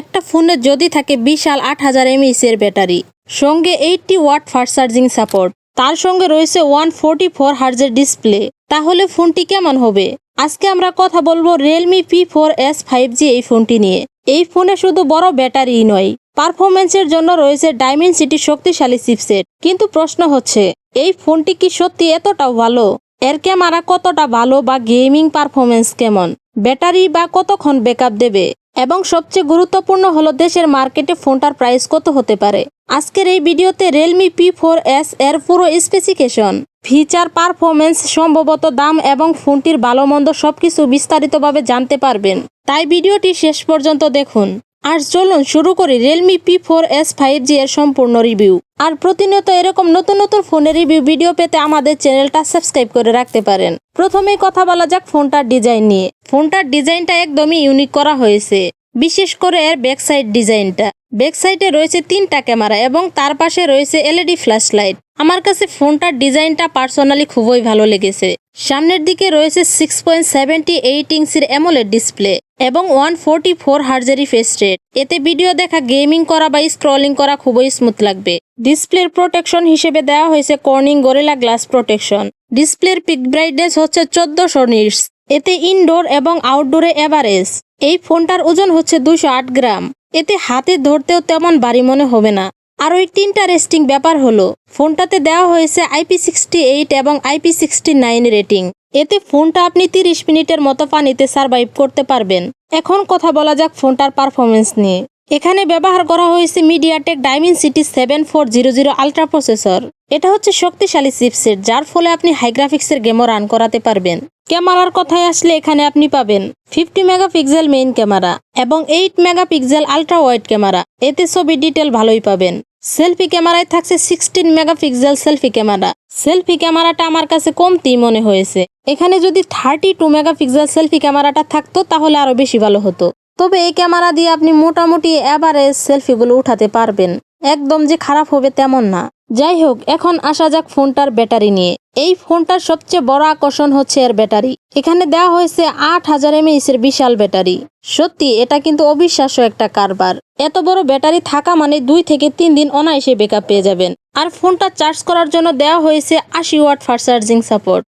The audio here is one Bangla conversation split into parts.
একটা ফোনে যদি থাকে বিশাল 8000 mAh এর ব্যাটারি, সঙ্গে 80 ওয়াট ফাস্ট চার্জিং সাপোর্ট, তার সঙ্গে রয়েছে 144 হার্জের ডিসপ্লে, তাহলে ফোনটি কেমন হবে? আজকে আমরা কথা বলবো Realme P4s 5G এই ফোনটি নিয়ে। এই ফোনে শুধু বড় ব্যাটারিই নয়, পারফরমেন্সের জন্য রয়েছে Dimensity শক্তিশালী চিপসেট। কিন্তু প্রশ্ন হচ্ছে, এই ফোনটি কি সত্যি এতটাও ভালো? এর ক্যামেরা কতটা ভালো বা গেমিং পারফরমেন্স কেমন? ব্যাটারি বা কতক্ষণ ব্যাকআপ দেবে? এবং সবচেয়ে গুরুত্বপূর্ণ হলো দেশের মার্কেটে ফোনটার প্রাইস কত হতে পারে। আজকের এই ভিডিওতে Realme P4s এর পুরো স্পেসিফিকেশন, ফিচার, পারফরমেন্স, সম্ভবত দাম এবং ফোনটির ভালো মন্দ সবকিছু বিস্তারিতভাবে জানতে পারবেন। তাই ভিডিওটি শেষ পর্যন্ত দেখুন। আর চলুন শুরু করি Realme P4s 5G এর সম্পূর্ণ রিভিউ। আর প্রতিনিয়ত এরকম নতুন নতুন ফোনের রিভিউ ভিডিও পেতে আমাদের চ্যানেলটা সাবস্ক্রাইব করে রাখতে পারেন। প্রথমেই কথা বলা যাক ফোনটার ডিজাইন নিয়ে। ফোনটার ডিজাইনটা একদমই ইউনিক করা হয়েছে, বিশেষ করে এর ব্যাকসাইড ডিজাইনটা। ব্যাকসাইডে রয়েছে 3টা ক্যামেরা এবং তার পাশে রয়েছে LED ফ্ল্যাশ লাইট। আমার কাছে ফোনটার ডিজাইনটা পার্সোনালি খুবই ভালো লেগেছে। সামনের দিকে রয়েছে 6.78 ইঞ্চির AMOLED ডিসপ্লে এবং 144 হার্জের রিফ্রেশ রেট। এতে ভিডিও দেখা, গেমিং করা বা স্ক্রলিং করা খুবই স্মুথ লাগবে। ডিসপ্লের প্রোটেকশন হিসেবে দেওয়া হয়েছে Corning Gorilla Glass প্রোটেকশন। ডিসপ্লের পিক ব্রাইটনেস হচ্ছে 1400 নিটস। এতে ইনডোর এবং আউটডোরে এভারেজ। এই ফোনটার ওজন হচ্ছে 208 গ্রাম। এতে হাতে ধরতেও তেমন ভারী মনে হবে না। আরও একটি ইন্টারেস্টিং ব্যাপার হলো, ফোনটাতে দেওয়া হয়েছে IP68 এবং IP69 রেটিং। এতে ফোনটা আপনি 30 মিনিটের মতো পানিতে সার্ভাইভ করতে পারবেন। এখন কথা বলা যাক ফোনটার পারফরমেন্স নিয়ে। এখানে ব্যবহার করা হয়েছে MediaTek Dimensity 7400 আলট্রা প্রসেসর। এটা হচ্ছে শক্তিশালী চিপসেট, যার ফলে আপনি হাই গ্রাফিক্সের গেমও রান করাতে পারবেন। ক্যামেরার কথায় আসলে এখানে আপনি পাবেন 50 মেগাপিক্সেল মেইন ক্যামেরা এবং 8 মেগাপিক্সেল আলট্রা ওয়াইড ক্যামেরা। এতে ছবি ডিটেল ভালোই পাবেন। সেলফি ক্যামেরায় থাকছে 16 মেগাপিক্সেল সেলফি ক্যামেরা। সেলফি ক্যামেরাটা আমার কাছে কমতি মনে হয়েছে। এখানে যদি 32 মেগাপিক্সেল সেলফি ক্যামেরাটা থাকতো তাহলে আরো বেশি ভালো হতো। তবে এই ক্যামেরা দিয়ে আপনি মোটামুটি এভারেজ সেলফিগুলো উঠাতে পারবেন, একদম যে খারাপ হবে তেমন না। যাই হোক, এখন আসা যাক ফোনটার ব্যাটারি নিয়ে। এই ফোনটার সবচেয়ে বড় আকর্ষণ হচ্ছে এর ব্যাটারি। এখানে দেওয়া হয়েছে 8000 mAh এর বিশাল ব্যাটারি। সত্যি এটা কিন্তু অবিশ্বাস্য একটা কারবার। এত বড় ব্যাটারি থাকা মানে 2 থেকে 3 দিন অনায়াসে ব্যাকআপ পেয়ে যাবেন। আর ফোনটা চার্জ করার জন্য দেওয়া হয়েছে 80 ওয়াট ফাস্ট চার্জিং সাপোর্ট।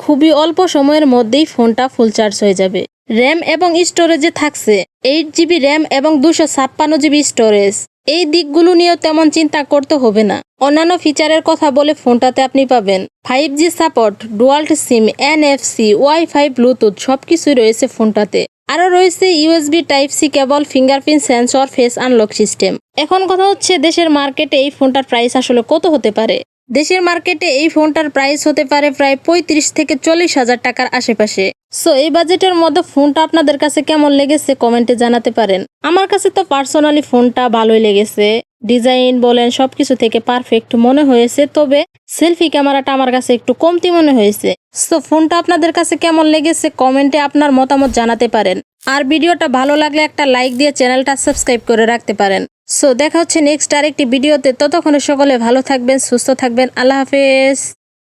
খুবই অল্প সময়ের মধ্যেই ফোনটা ফুল চার্জ হয়ে যাবে। র্যাম এবং স্টোরেজে থাকছে 8GB র্যাম এবং 256GB স্টোরেজ। এই দিকগুলো নিয়েও তেমন চিন্তা করতে হবে না। অন্যান্য ফিচারের কথা বলে ফোনটাতে আপনি পাবেন 5G support, dual sim, NFC, wifi, bluetooth সবকিছুই রয়েছে ফোনটাতে। আরও রয়েছে USB Type-C cable, fingerprint sensor, face unlock system. এখন কথা হচ্ছে দেশের মার্কেটে এই ফোনটার প্রাইস আসলে কত হতে পারে। দেশের মার্কেটে এই ফোনটার প্রাইস হতে পারে প্রায় 35 থেকে 40 হাজার টাকার আশেপাশে। সো এই বাজেটের মধ্যে ফোনটা আপনাদের কাছে কেমন লেগেছে কমেন্টে জানাতে পারেন। আমার কাছে তো পার্সোনালি ফোনটা ভালোই লেগেছে। ডিজাইন বলেন সবকিছু থেকে পারফেক্ট মনে হয়েছে, তবে সেলফি ক্যামেরাটা আমার কাছে একটু কমতি মনে হয়েছে। সো ফোনটা আপনাদের কাছে কেমন লেগেছে কমেন্টে আপনার মতামত জানাতে পারেন। আর ভিডিওটা ভালো লাগলে একটা লাইক দিয়ে চ্যানেলটা সাবস্ক্রাইব করে রাখতে পারেন। সো দেখা হচ্ছে নেক্সট আরেকটি ভিডিওতে। ততক্ষণে সকলে ভালো থাকবেন, সুস্থ থাকবেন। আল্লাহ হাফেজ।